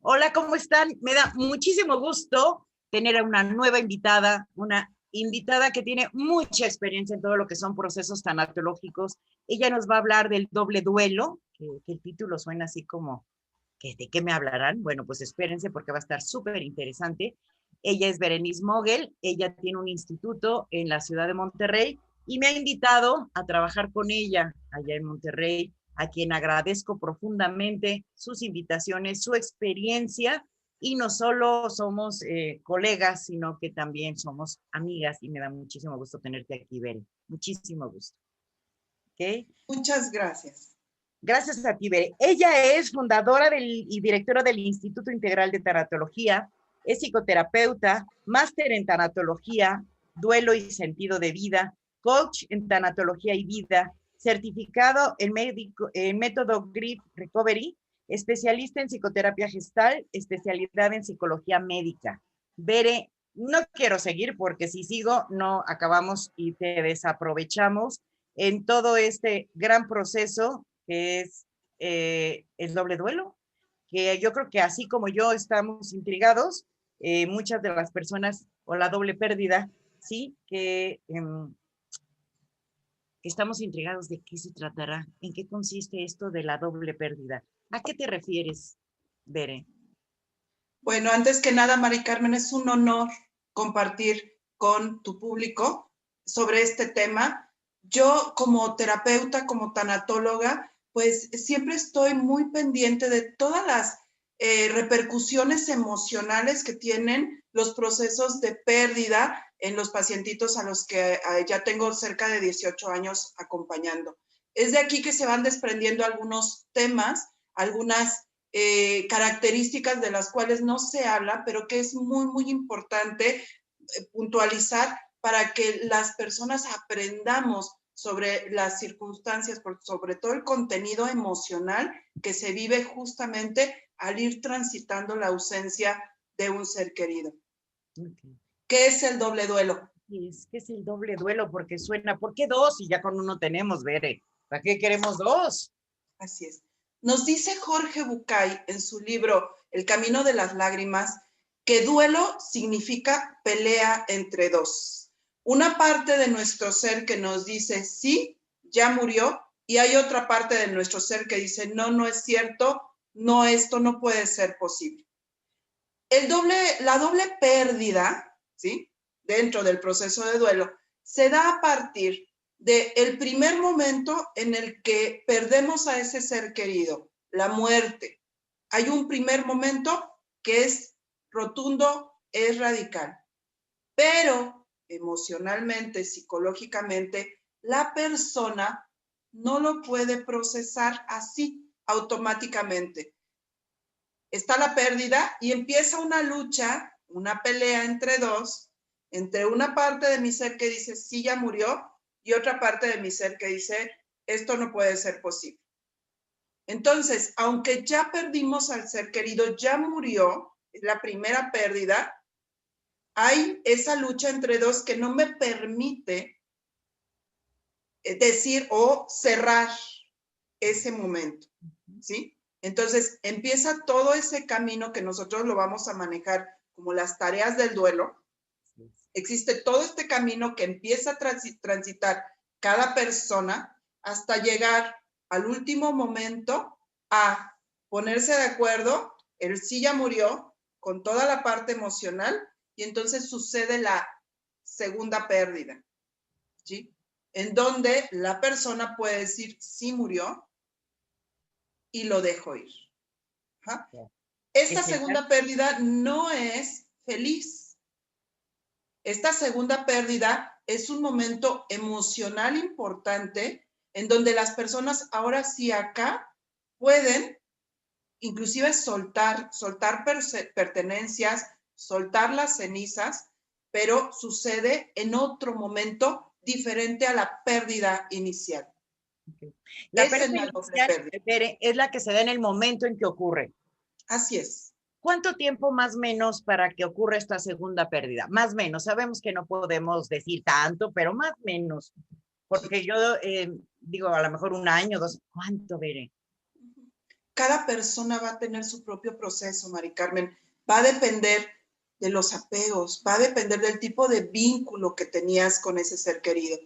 Hola, ¿cómo están? Me da muchísimo gusto tener a una invitada que tiene mucha experiencia en todo lo que son procesos tanatológicos. Ella nos va a hablar del doble duelo, que el título suena así como, ¿de qué me hablarán? Bueno, pues espérense porque va a estar súper interesante. Ella es Berenice Mogel, ella tiene un instituto en la ciudad de Monterrey y me ha invitado a trabajar con ella allá en Monterrey, a quien agradezco profundamente sus invitaciones, su experiencia, y no solo somos colegas, sino que también somos amigas y me da muchísimo gusto tenerte aquí, Bere. Muchísimo gusto. ¿Okay? Muchas gracias. Gracias a ti, Bere. Ella es fundadora y directora del Instituto Integral de Tanatología, es psicoterapeuta, máster en tanatología, duelo y sentido de vida, coach en tanatología y vida, certificado en método Grief Recovery, especialista en psicoterapia gestal, especialidad en psicología médica. Bere, no quiero seguir porque si sigo no acabamos y te desaprovechamos en todo este gran proceso que es el doble duelo, que yo creo que así como yo estamos intrigados, muchas de las personas, o la doble pérdida, sí, que estamos intrigados de qué se tratará, en qué consiste esto de la doble pérdida. ¿A qué te refieres, Bere? Bueno, antes que nada, Mari Carmen, es un honor compartir con tu público sobre este tema. Yo como terapeuta, como tanatóloga, pues siempre estoy muy pendiente de todas las repercusiones emocionales que tienen los procesos de pérdida en los pacientitos a los que ya tengo cerca de 18 años acompañando. Es de aquí que se van desprendiendo algunos temas, algunas características de las cuales no se habla, pero que es muy, muy importante puntualizar para que las personas aprendamos sobre las circunstancias, sobre todo el contenido emocional que se vive justamente al ir transitando la ausencia de un ser querido. Okay. ¿Qué es el doble duelo? ¿Qué es el doble duelo? Porque suena, ¿por qué dos? Y ya con uno tenemos, Bere. ¿Para qué queremos dos? Así es. Nos dice Jorge Bucay en su libro El camino de las lágrimas que duelo significa pelea entre dos. Una parte de nuestro ser que nos dice, sí, ya murió, y hay otra parte de nuestro ser que dice, no, no es cierto, no, esto no puede ser posible. La doble pérdida, ¿sí? Dentro del proceso de duelo, se da a partir del primer momento en el que perdemos a ese ser querido, la muerte. Hay un primer momento que es rotundo, es radical, pero emocionalmente, psicológicamente, la persona no lo puede procesar así automáticamente. Está la pérdida y empieza una lucha, una pelea entre dos, entre una parte de mi ser que dice, sí, ya murió, y otra parte de mi ser que dice, esto no puede ser posible. Entonces, aunque ya perdimos al ser querido, ya murió, es la primera pérdida, hay esa lucha entre dos que no me permite decir o cerrar ese momento, ¿sí? Entonces, empieza todo ese camino que nosotros lo vamos a manejar como las tareas del duelo. Existe todo este camino que empieza a transitar cada persona hasta llegar al último momento a ponerse de acuerdo, el sí ya murió, con toda la parte emocional, y entonces sucede la segunda pérdida, ¿sí? En donde la persona puede decir sí murió y lo dejo ir. ¿Ja? Esta segunda pérdida no es feliz. Esta segunda pérdida es un momento emocional importante en donde las personas ahora sí acá pueden inclusive soltar pertenencias, soltar las cenizas, pero sucede en otro momento diferente a la pérdida inicial. Okay. La pérdida inicial, Bere, es la que se da en el momento en que ocurre. Así es. ¿Cuánto tiempo más o menos para que ocurra esta segunda pérdida? Más o menos, sabemos que no podemos decir tanto, pero más o menos. Porque yo digo, a lo mejor un año, dos, ¿cuánto, Bere? cada persona va a tener su propio proceso, Mari Carmen. Va a depender de los apegos, va a depender del tipo de vínculo que tenías con ese ser querido.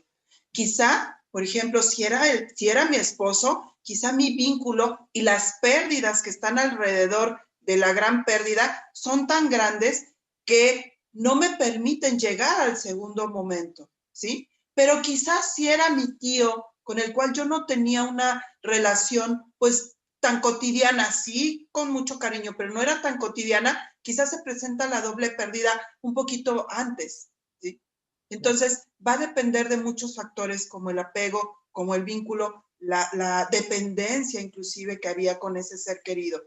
Quizá, por ejemplo, si era mi esposo, quizá mi vínculo y las pérdidas que están alrededor de la gran pérdida son tan grandes que no me permiten llegar al segundo momento, ¿sí? Pero quizás si era mi tío con el cual yo no tenía una relación, pues, tan cotidiana, sí, con mucho cariño, pero no era tan cotidiana, quizás se presenta la doble pérdida un poquito antes, ¿sí? Entonces, va a depender de muchos factores como el apego, como el vínculo, la dependencia inclusive que había con ese ser querido.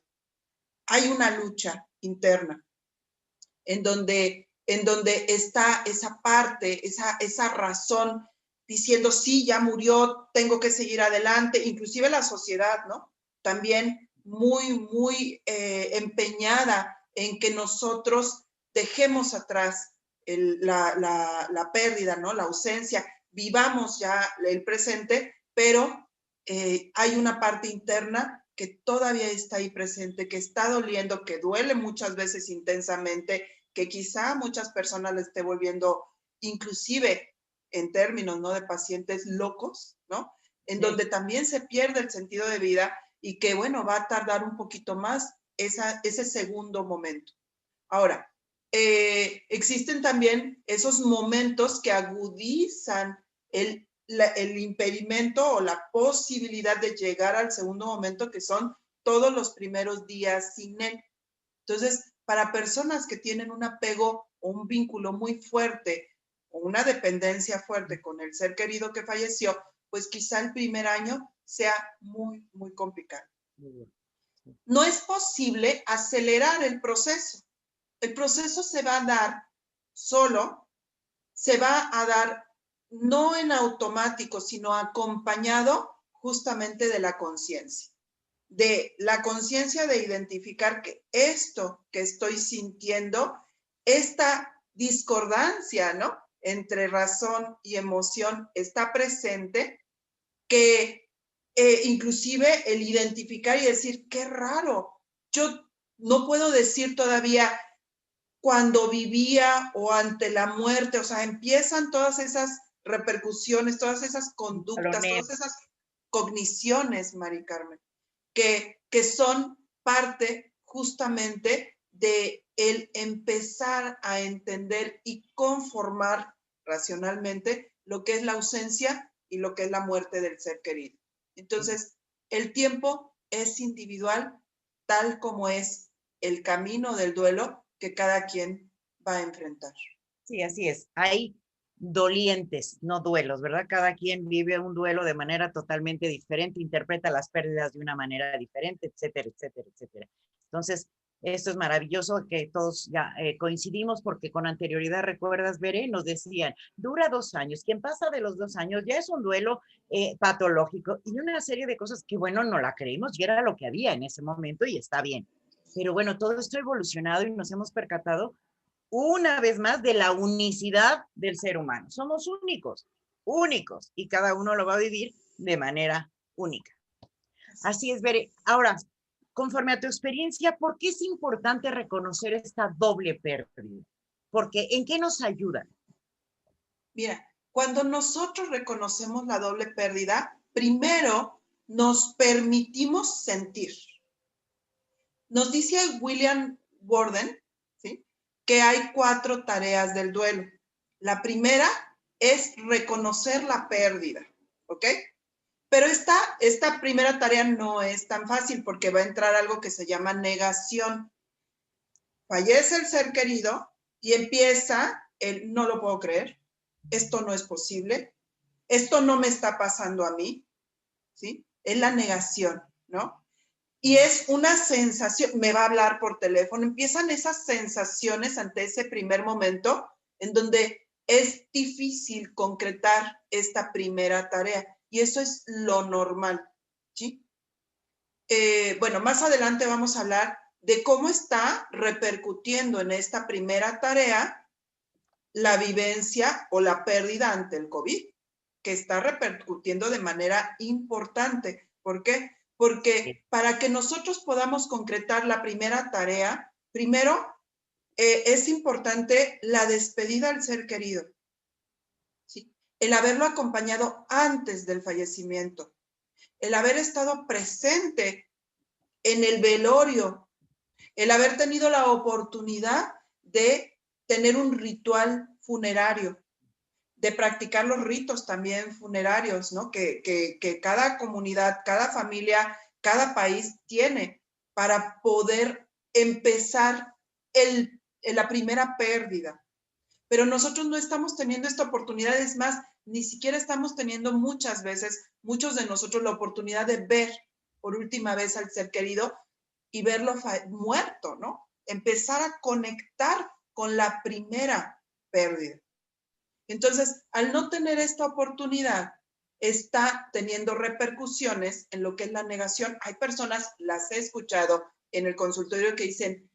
Hay una lucha interna en donde está esa parte, esa razón diciendo, sí, ya murió, tengo que seguir adelante, inclusive la sociedad, ¿no? También muy empeñada en que nosotros dejemos atrás la pérdida, ¿no? La ausencia, vivamos ya el presente, pero hay una parte interna que todavía está ahí presente, que está doliendo, que duele muchas veces intensamente, que quizá a muchas personas le esté volviendo, inclusive en términos, ¿no?, de pacientes locos, ¿no? En donde también se pierde el sentido de vida y que, bueno, va a tardar un poquito más ese segundo momento. Ahora, existen también esos momentos que agudizan el impedimento o la posibilidad de llegar al segundo momento, que son todos los primeros días sin él. Entonces, para personas que tienen un apego o un vínculo muy fuerte o una dependencia fuerte con el ser querido que falleció, pues quizá el primer año sea muy complicado. No es posible acelerar el proceso. El proceso se va a dar solo, se va a dar no en automático, sino acompañado justamente de la conciencia. De la conciencia de identificar que esto que estoy sintiendo, esta discordancia, ¿no?, entre razón y emoción está presente, que inclusive el identificar y decir, qué raro, yo no puedo decir todavía cuando vivía o ante la muerte, o sea, empiezan todas esas repercusiones, todas esas conductas, todas esas cogniciones, Mari Carmen, que son parte justamente de el empezar a entender y conformar racionalmente lo que es la ausencia y lo que es la muerte del ser querido. Entonces, el tiempo es individual, tal como es el camino del duelo que cada quien va a enfrentar. Sí, así es. Hay dolientes, no duelos, ¿verdad? Cada quien vive un duelo de manera totalmente diferente, interpreta las pérdidas de una manera diferente, etcétera, etcétera, etcétera. Entonces, esto es maravilloso que todos ya coincidimos porque con anterioridad, recuerdas, Veré, nos decían, dura 2 años. Quien pasa de los 2 años ya es un duelo patológico y una serie de cosas que, bueno, no la creímos y era lo que había en ese momento y está bien. Pero bueno, todo esto ha evolucionado y nos hemos percatado una vez más de la unicidad del ser humano. Somos únicos, y cada uno lo va a vivir de manera única. Así es, Bere. Ahora, conforme a tu experiencia, ¿por qué es importante reconocer esta doble pérdida? Porque, ¿en qué nos ayuda? Mira, cuando nosotros reconocemos la doble pérdida, primero nos permitimos sentir. Nos dice William Gordon, ¿sí?, que hay 4 tareas del duelo. La primera es reconocer la pérdida, ¿ok? Pero esta primera tarea no es tan fácil porque va a entrar algo que se llama negación. Fallece el ser querido y empieza el no lo puedo creer, esto no es posible, esto no me está pasando a mí, ¿sí? Es la negación, ¿no? Y es una sensación, me va a hablar por teléfono, empiezan esas sensaciones ante ese primer momento en donde es difícil concretar esta primera tarea. Y eso es lo normal, ¿sí? Bueno, más adelante vamos a hablar de cómo está repercutiendo en esta primera tarea la vivencia o la pérdida ante el COVID, que está repercutiendo de manera importante. ¿Por qué? porque para que nosotros podamos concretar la primera tarea, primero es importante la despedida al ser querido, ¿sí? El haberlo acompañado antes del fallecimiento, el haber estado presente en el velorio, el haber tenido la oportunidad de tener un ritual funerario, de practicar los ritos también funerarios, ¿no? Que cada comunidad, cada familia, cada país tiene para poder empezar la primera pérdida. Pero nosotros no estamos teniendo esta oportunidad, es más, ni siquiera estamos teniendo muchas veces, muchos de nosotros, la oportunidad de ver por última vez al ser querido y verlo muerto, ¿no? Empezar a conectar con la primera pérdida. Entonces, al no tener esta oportunidad, está teniendo repercusiones en lo que es la negación. Hay personas, las he escuchado en el consultorio, que dicen,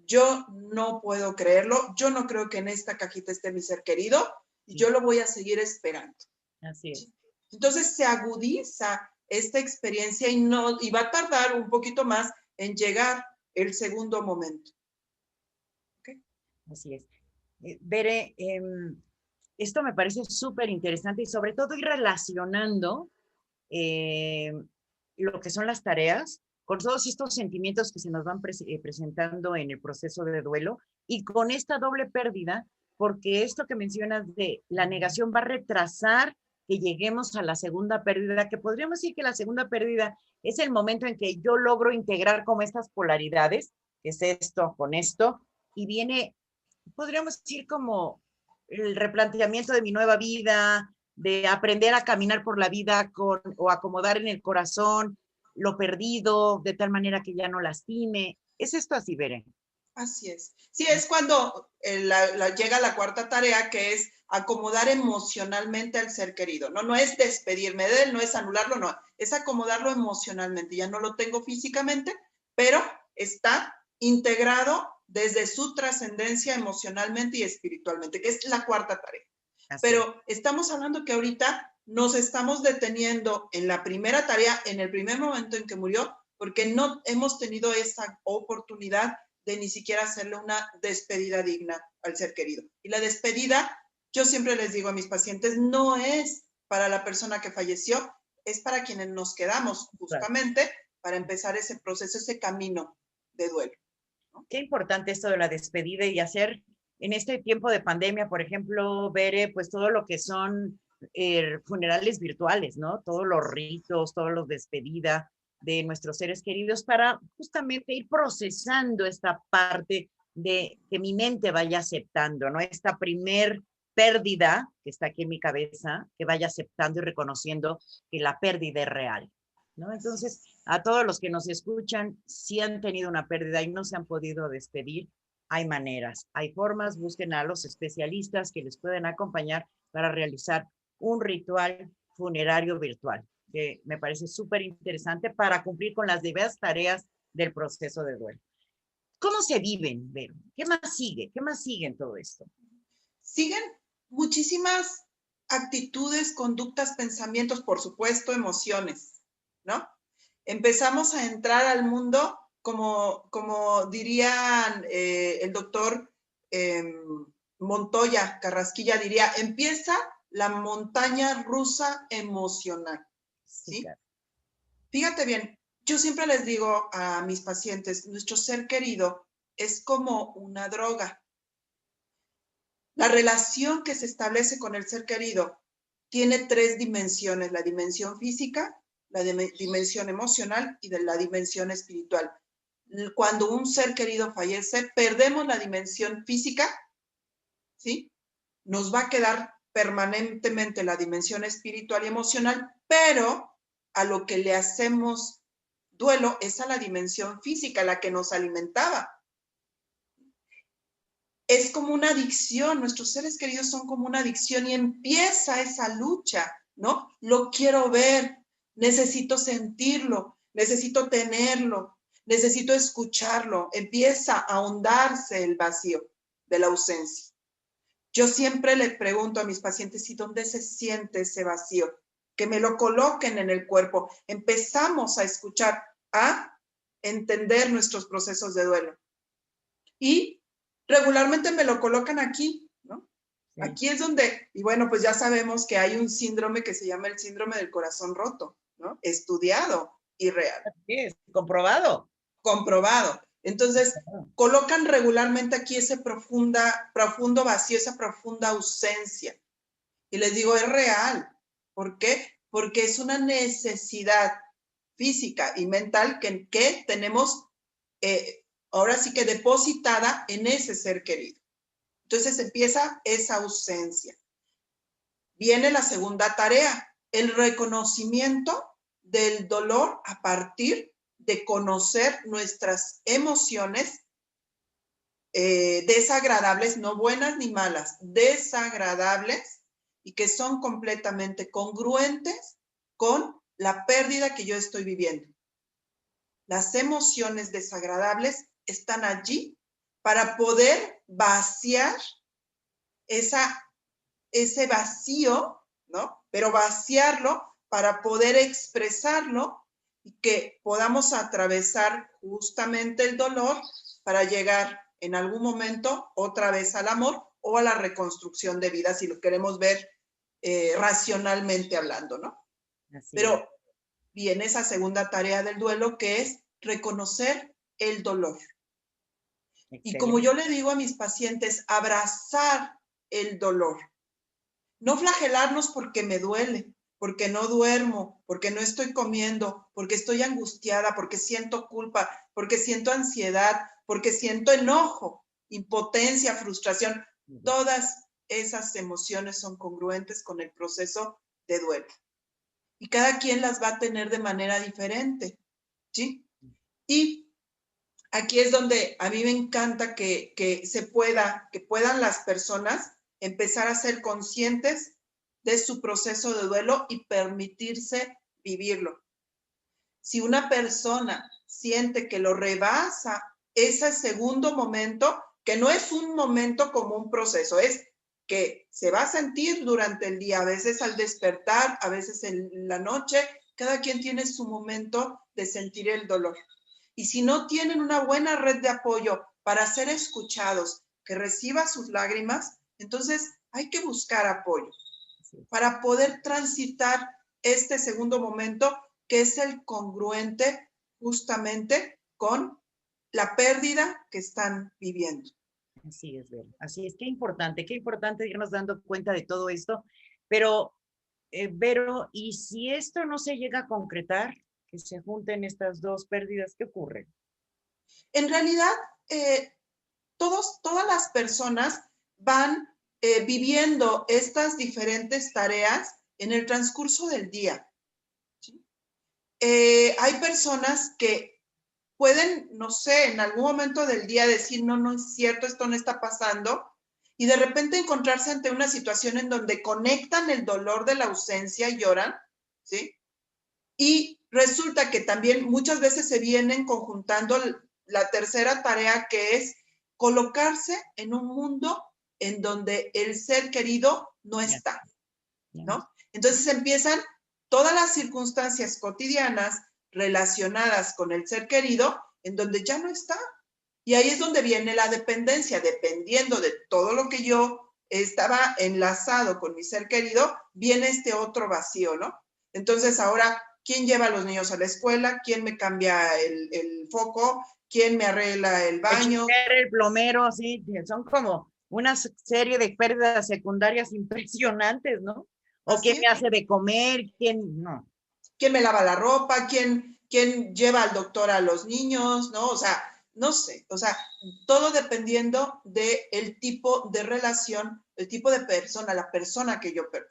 yo no puedo creerlo, yo no creo que en esta cajita esté mi ser querido y yo lo voy a seguir esperando. Así es. Entonces se agudiza esta experiencia y va a tardar un poquito más en llegar el segundo momento. ¿Okay? Así es. Bere, esto me parece súper interesante y sobre todo ir relacionando lo que son las tareas con todos estos sentimientos que se nos van presentando en el proceso de duelo y con esta doble pérdida, porque esto que mencionas de la negación va a retrasar que lleguemos a la segunda pérdida, que podríamos decir que la segunda pérdida es el momento en que yo logro integrar como estas polaridades, que es esto con esto, y viene, podríamos decir como el replanteamiento de mi nueva vida, de aprender a caminar por la vida o acomodar en el corazón lo perdido, de tal manera que ya no lastime. ¿Es esto así, Beren? Así es. Sí, es cuando llega la cuarta tarea, que es acomodar emocionalmente al ser querido. No es despedirme de él, no es anularlo, no. Es acomodarlo emocionalmente. Ya no lo tengo físicamente, pero está integrado desde su trascendencia emocionalmente y espiritualmente, que es la cuarta tarea. Pero estamos hablando que ahorita nos estamos deteniendo en la primera tarea, en el primer momento en que murió, porque no hemos tenido esa oportunidad de ni siquiera hacerle una despedida digna al ser querido. Y la despedida, yo siempre les digo a mis pacientes, no es para la persona que falleció, es para quienes nos quedamos, justamente para empezar ese proceso, ese camino de duelo, ¿no? Qué importante esto de la despedida y hacer en este tiempo de pandemia, por ejemplo, Bere, pues todo lo que son funerales virtuales, ¿no? Todos los ritos, todos los despedidas de nuestros seres queridos para justamente ir procesando esta parte de que mi mente vaya aceptando, ¿no? Esta primer pérdida que está aquí en mi cabeza, que vaya aceptando y reconociendo que la pérdida es real, ¿no? Entonces, a todos los que nos escuchan, si han tenido una pérdida y no se han podido despedir, hay maneras, hay formas, busquen a los especialistas que les pueden acompañar para realizar un ritual funerario virtual, que me parece súper interesante para cumplir con las diversas tareas del proceso de duelo. ¿Cómo se viven, Vero? ¿Qué más sigue? ¿Qué más sigue en todo esto? Siguen muchísimas actitudes, conductas, pensamientos, por supuesto, emociones, ¿no? Empezamos a entrar al mundo, como diría el doctor Montoya Carrasquilla, diría, empieza la montaña rusa emocional, ¿sí? Claro. Fíjate bien, yo siempre les digo a mis pacientes, nuestro ser querido es como una droga. La relación que se establece con el ser querido tiene tres dimensiones: la dimensión física, la dimensión emocional y de la dimensión espiritual. Cuando un ser querido fallece, perdemos la dimensión física, ¿sí? Nos va a quedar permanentemente la dimensión espiritual y emocional, pero a lo que le hacemos duelo es a la dimensión física, la que nos alimentaba. Es como una adicción, nuestros seres queridos son como una adicción y empieza esa lucha, ¿no? Lo quiero ver, necesito sentirlo, necesito tenerlo, necesito escucharlo. Empieza a ahondarse el vacío de la ausencia. Yo siempre le pregunto a mis pacientes, ¿y dónde se siente ese vacío? que me lo coloquen en el cuerpo. Empezamos a escuchar, a entender nuestros procesos de duelo. Y regularmente me lo colocan aquí, ¿no? Sí. Aquí es donde, y bueno, pues ya sabemos que hay un síndrome que se llama el síndrome del corazón roto, ¿no? Estudiado y real. Sí, es comprobado. Comprobado. Entonces, colocan regularmente aquí ese profundo vacío, esa profunda ausencia. Y les digo, es real. ¿Por qué? Porque es una necesidad física y mental que tenemos ahora sí que depositada en ese ser querido. Entonces empieza esa ausencia. Viene la segunda tarea, el reconocimiento del dolor a partir de conocer nuestras emociones desagradables, no buenas ni malas, desagradables, y que son completamente congruentes con la pérdida que yo estoy viviendo. Las emociones desagradables están allí para poder vaciar ese vacío, ¿no? Pero vaciarlo para poder expresarlo y que podamos atravesar justamente el dolor para llegar en algún momento otra vez al amor o a la reconstrucción de vida, si lo queremos ver racionalmente hablando, ¿no? Pero viene esa segunda tarea del duelo, que es reconocer el dolor. Excelente. Y como yo le digo a mis pacientes, abrazar el dolor. No flagelarnos porque me duele, porque no duermo, porque no estoy comiendo, porque estoy angustiada, porque siento culpa, porque siento ansiedad, porque siento enojo, impotencia, frustración. Todas esas emociones son congruentes con el proceso de duelo. Y cada quien las va a tener de manera diferente, ¿sí? Y aquí es donde a mí me encanta que puedan las personas empezar a ser conscientes de su proceso de duelo y permitirse vivirlo. Si una persona siente que lo rebasa ese segundo momento, que no es un momento como un proceso, es que se va a sentir durante el día, a veces al despertar, a veces en la noche, cada quien tiene su momento de sentir el dolor. Y si no tienen una buena red de apoyo para ser escuchados, que reciba sus lágrimas, entonces hay que buscar apoyo para poder transitar este segundo momento, que es el congruente justamente con la pérdida que están viviendo. Así es, Vero. Así es, qué importante irnos dando cuenta de todo esto. Pero, Vero, ¿y si esto no se llega a concretar, que se junten estas dos pérdidas, qué ocurre? En realidad, todas las personas van viviendo estas diferentes tareas en el transcurso del día. ¿Sí? Hay personas que pueden, no sé, en algún momento del día decir, no, no es cierto, esto no está pasando, y de repente encontrarse ante una situación en donde conectan el dolor de la ausencia y lloran, ¿sí? Y resulta que también muchas veces se vienen conjuntando la tercera tarea, que es colocarse en un mundo en donde el ser querido no está, ¿no? Entonces empiezan todas las circunstancias cotidianas relacionadas con el ser querido en donde ya no está. Y ahí es donde viene la dependencia, dependiendo de todo lo que yo estaba enlazado con mi ser querido, viene este otro vacío, ¿no? Entonces ahora, ¿quién lleva a los niños a la escuela? ¿Quién me cambia el foco? ¿Quién me arregla el baño? El plomero, sí, son como una serie de pérdidas secundarias impresionantes, ¿no? O quién me hace de comer, quién no. ¿Quién me lava la ropa? ¿Quién lleva al doctor a los niños? ¿No? O sea, no sé, o sea, todo dependiendo del tipo de relación, el tipo de persona, la persona que yo perdí.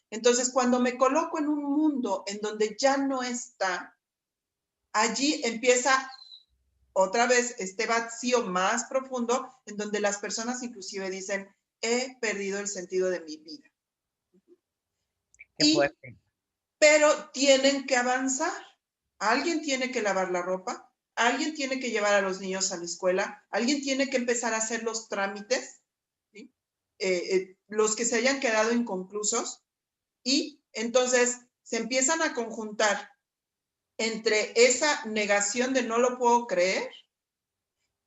Entonces, cuando me coloco en un mundo en donde ya no está, allí empieza otra vez este vacío más profundo, en donde las personas inclusive dicen, he perdido el sentido de mi vida. Qué fuerte. Pero tienen que avanzar. Alguien tiene que lavar la ropa, alguien tiene que llevar a los niños a la escuela, alguien tiene que empezar a hacer los trámites, ¿sí? Los que se hayan quedado inconclusos, y entonces se empiezan a conjuntar entre esa negación de no lo puedo creer,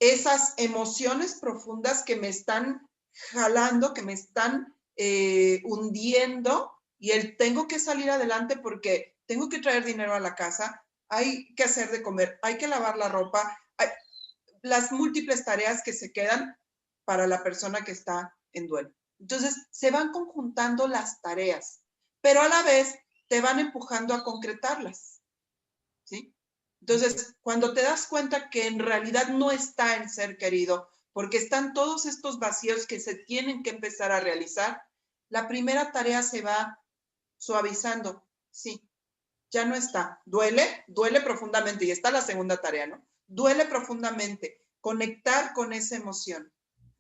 esas emociones profundas que me están jalando, que me están hundiendo, y el tengo que salir adelante porque tengo que traer dinero a la casa, hay que hacer de comer, hay que lavar la ropa, las múltiples tareas que se quedan para la persona que está en duelo. Entonces, se van conjuntando las tareas, pero a la vez te van empujando a concretarlas, ¿sí? Entonces, cuando te das cuenta que en realidad no está el ser querido, porque están todos estos vacíos que se tienen que empezar a realizar, la primera tarea se va suavizando. Sí, ya no está. Duele, duele profundamente, y está la segunda tarea, ¿no? Duele profundamente, conectar con esa emoción,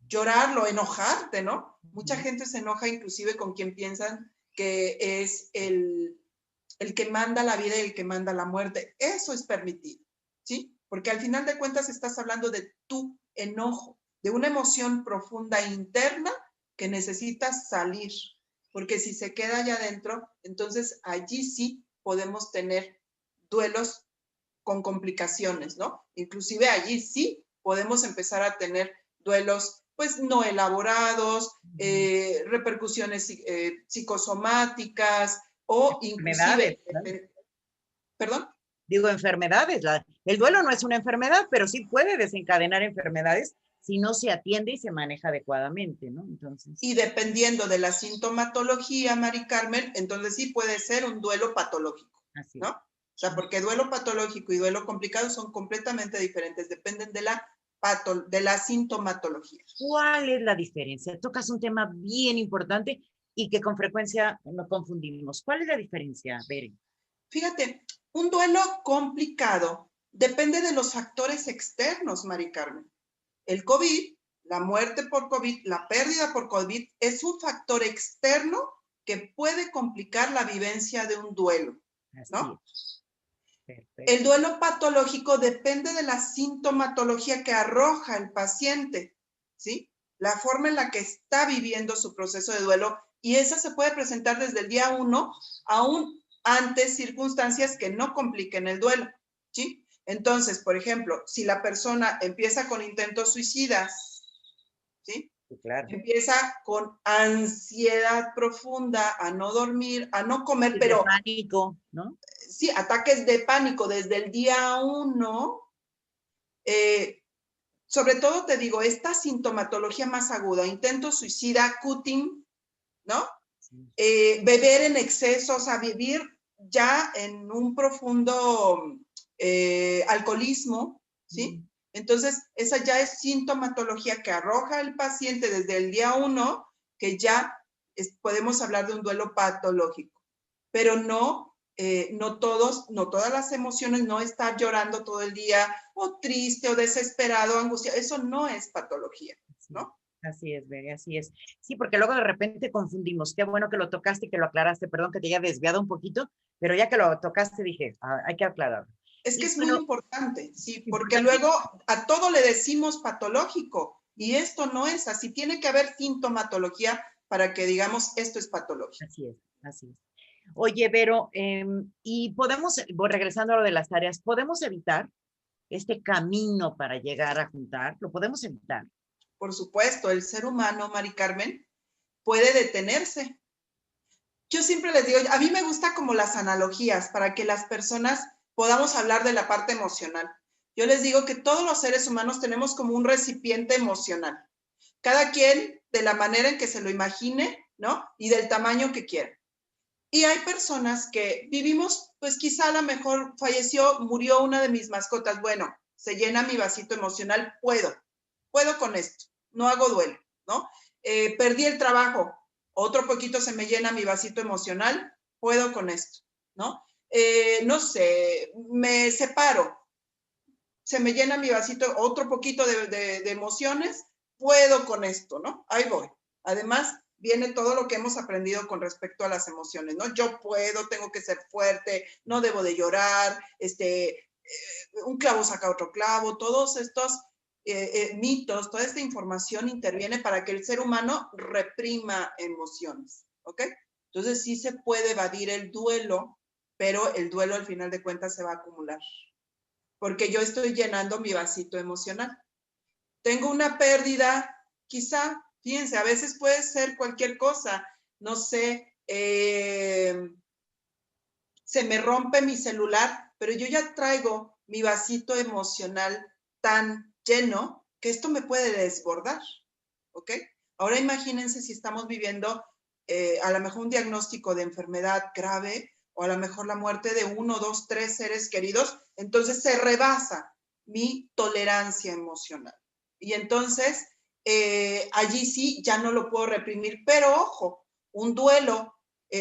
llorarlo, enojarte, ¿no? Mucha gente se enoja inclusive con quien piensan que es el que manda la vida y el que manda la muerte. Eso es permitido, ¿sí? Porque al final de cuentas estás hablando de tu enojo, de una emoción profunda interna que necesitas salir, porque si se queda allá adentro, entonces allí sí podemos tener duelos con complicaciones, ¿no? Inclusive allí sí podemos empezar a tener duelos pues no elaborados, repercusiones psicosomáticas o inclusive, Enfermedades, ¿no? ¿Perdón? Digo, enfermedades. El duelo no es una enfermedad, pero sí puede desencadenar enfermedades si no se atiende y se maneja adecuadamente, ¿no? Entonces. Y dependiendo de la sintomatología, Mari Carmen, entonces sí puede ser un duelo patológico, Así ¿no? O sea, porque duelo patológico y duelo complicado son completamente diferentes, dependen de la sintomatología. ¿Cuál es la diferencia? Tocas un tema bien importante y que con frecuencia nos confundimos. ¿Cuál es la diferencia, Beren? Fíjate, un duelo complicado depende de los factores externos, Mari Carmen. El COVID, la muerte por COVID, la pérdida por COVID es un factor externo que puede complicar la vivencia de un duelo, ¿no? El duelo patológico depende de la sintomatología que arroja el paciente, ¿sí? La forma en la que está viviendo su proceso de duelo, y esa se puede presentar desde el día 1, aún ante circunstancias que no compliquen el duelo, ¿sí? Entonces, por ejemplo, si la persona empieza con intentos suicidas, ¿sí? Sí, claro. Empieza con ansiedad profunda, a no dormir, a no comer, Sí, pero... de pánico, ¿no? Sí, ataques de pánico desde el día 1, sobre todo te digo, esta sintomatología más aguda, intento suicida, cutting, ¿no? Sí. Beber en exceso, o sea, vivir ya en un profundo alcoholismo, ¿sí? Entonces, esa ya es sintomatología que arroja el paciente desde el día 1, que ya podemos hablar de un duelo patológico, pero no todas las emociones, no estar llorando todo el día, o triste, o desesperado, angustiado, eso no es patología, ¿no? Así es, Bere, así es. Sí, porque luego de repente confundimos. Qué bueno que lo tocaste y que lo aclaraste. Perdón que te haya desviado un poquito, pero ya que lo tocaste dije, hay que aclararlo. Es que Y es muy bueno, importante, sí, porque importante. luego a todo le decimos patológico, y esto no es así. Tiene que haber sintomatología para que digamos esto es patológico. Así es, así es. Oye, Vero, y podemos, regresando a lo de las tareas, ¿podemos evitar este camino para llegar a juntar? ¿Lo podemos evitar? Por supuesto, el ser humano, Mari Carmen, puede detenerse. Yo siempre les digo, a mí me gusta como las analogías para que las personas podamos hablar de la parte emocional. Yo les digo que todos los seres humanos tenemos como un recipiente emocional. Cada quien de la manera en que se lo imagine, ¿no? Y del tamaño que quiera. Y hay personas que vivimos, pues quizá a lo mejor falleció, murió una de mis mascotas. Bueno, se llena mi vasito emocional, puedo con esto, no hago duelo, ¿no? Perdí el trabajo, otro poquito se me llena mi vasito emocional, puedo con esto, ¿no? No sé, me separo, se me llena mi vasito, otro poquito de emociones, puedo con esto, ¿no? Ahí voy. Además, viene todo lo que hemos aprendido con respecto a las emociones, ¿no? Yo puedo, tengo que ser fuerte, no debo de llorar, un clavo saca otro clavo, todos estos mitos, toda esta información interviene para que el ser humano reprima emociones, ¿ok? Entonces sí se puede evadir el duelo pero el duelo al final de cuentas se va a acumular, porque yo estoy llenando mi vasito emocional. Tengo una pérdida, quizá, fíjense, a veces puede ser cualquier cosa, no sé, se me rompe mi celular, pero yo ya traigo mi vasito emocional tan lleno que esto me puede desbordar, ¿ok? Ahora imagínense si estamos viviendo a lo mejor un diagnóstico de enfermedad grave o a lo mejor la muerte de 1, 2, 3 seres queridos, entonces se rebasa mi tolerancia emocional. Y entonces allí sí ya no lo puedo reprimir, pero ojo, un duelo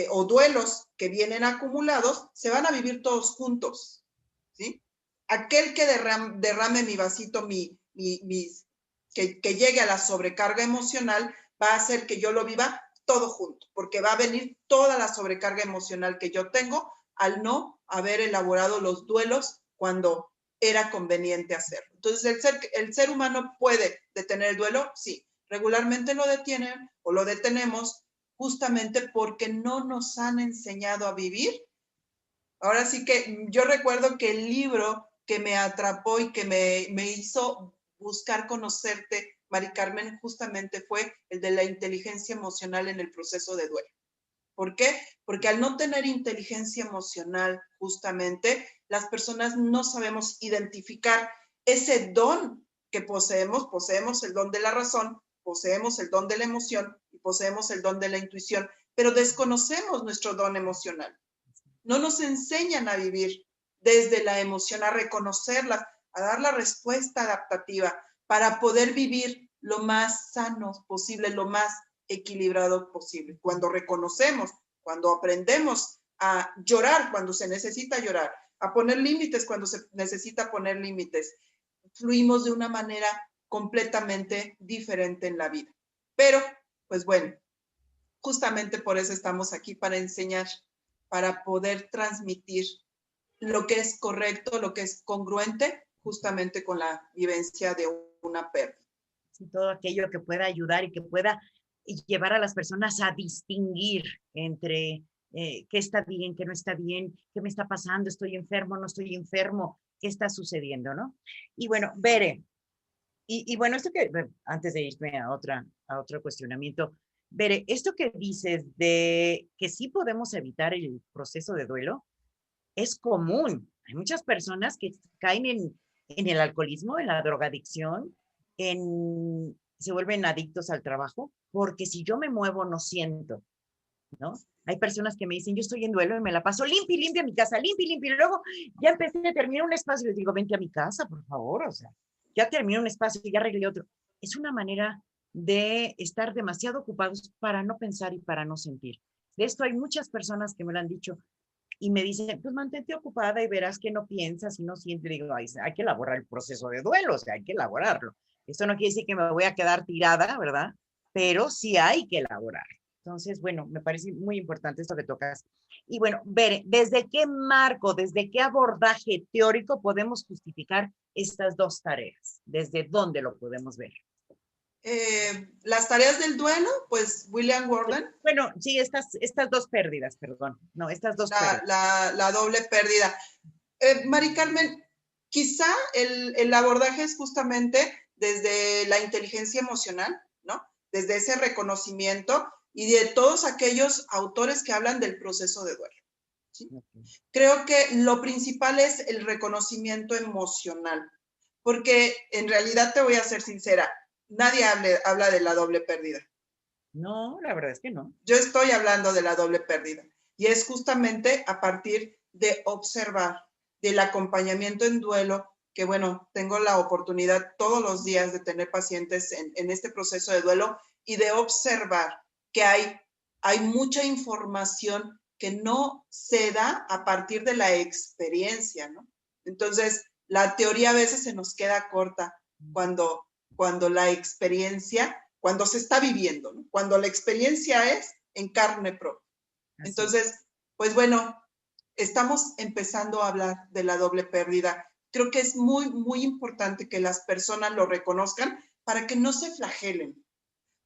o duelos que vienen acumulados se van a vivir todos juntos, ¿sí? Aquel que derrame mi vasito, que llegue a la sobrecarga emocional, va a hacer que yo lo viva todo junto, porque va a venir toda la sobrecarga emocional que yo tengo al no haber elaborado los duelos cuando era conveniente hacerlo. Entonces, el ser humano puede detener el duelo, sí. Regularmente lo detienen o lo detenemos justamente porque no nos han enseñado a vivir. Ahora sí que yo recuerdo que el libro que me atrapó y que me hizo buscar conocerte, Mari Carmen, justamente fue el de la inteligencia emocional en el proceso de duelo. ¿Por qué? Porque al no tener inteligencia emocional, justamente, las personas no sabemos identificar ese don que poseemos. Poseemos el don de la razón, poseemos el don de la emoción y poseemos el don de la intuición, pero desconocemos nuestro don emocional. No nos enseñan a vivir desde la emoción, a reconocerlas, a dar la respuesta adaptativa para poder vivir lo más sano posible, lo más equilibrado posible. Cuando reconocemos, cuando aprendemos a llorar cuando se necesita llorar, a poner límites cuando se necesita poner límites, fluimos de una manera completamente diferente en la vida. Pero, pues bueno, justamente por eso estamos aquí, para enseñar, para poder transmitir lo que es correcto, lo que es congruente, justamente con la vivencia de una pérdida. Sí, todo aquello que pueda ayudar y que pueda llevar a las personas a distinguir entre qué está bien, qué no está bien, qué me está pasando, estoy enfermo, no estoy enfermo, qué está sucediendo, ¿no? Y bueno, Bere, y bueno, esto que, antes de irme a otro cuestionamiento, Bere, esto que dices de que sí podemos evitar el proceso de duelo, es común. Hay muchas personas que caen en el alcoholismo, en la drogadicción, se vuelven adictos al trabajo, porque si yo me muevo no siento, ¿no? Hay personas que me dicen, yo estoy en duelo y me la paso limpia mi casa, limpia, y luego ya empecé a terminar un espacio y les digo, vente a mi casa, por favor, o sea, ya terminé un espacio y ya arreglé otro. Es una manera de estar demasiado ocupados para no pensar y para no sentir. De esto hay muchas personas que me lo han dicho, y me dicen, pues mantente ocupada y verás que no piensas y no sientes. Digo, hay que elaborar el proceso de duelo, o sea, hay que elaborarlo. Esto no quiere decir que me voy a quedar tirada, ¿verdad? Pero sí hay que elaborar. Entonces, bueno, me parece muy importante esto que tocas. Y bueno, ver, ¿desde qué marco, desde qué abordaje teórico podemos justificar estas dos tareas? ¿Desde dónde lo podemos ver? Las tareas del duelo, pues William Gordon. Bueno, sí, estas dos pérdidas, perdón. No, estas dos pérdidas. La doble pérdida. Mari Carmen, quizá el abordaje es justamente desde la inteligencia emocional, ¿no? Desde ese reconocimiento y de todos aquellos autores que hablan del proceso de duelo, ¿sí? Okay. Creo que lo principal es el reconocimiento emocional, porque en realidad te voy a ser sincera, nadie habla de la doble pérdida. No, la verdad es que no. Yo estoy hablando de la doble pérdida y es justamente a partir de observar, del acompañamiento en duelo, que bueno, tengo la oportunidad todos los días de tener pacientes en este proceso de duelo y de observar que hay mucha información que no se da a partir de la experiencia, ¿no? Entonces, la teoría a veces se nos queda corta cuando la experiencia, cuando se está viviendo, ¿no? Cuando la experiencia es en carne propia. Entonces, pues bueno, estamos empezando a hablar de la doble pérdida. Creo que es muy, muy importante que las personas lo reconozcan para que no se flagelen,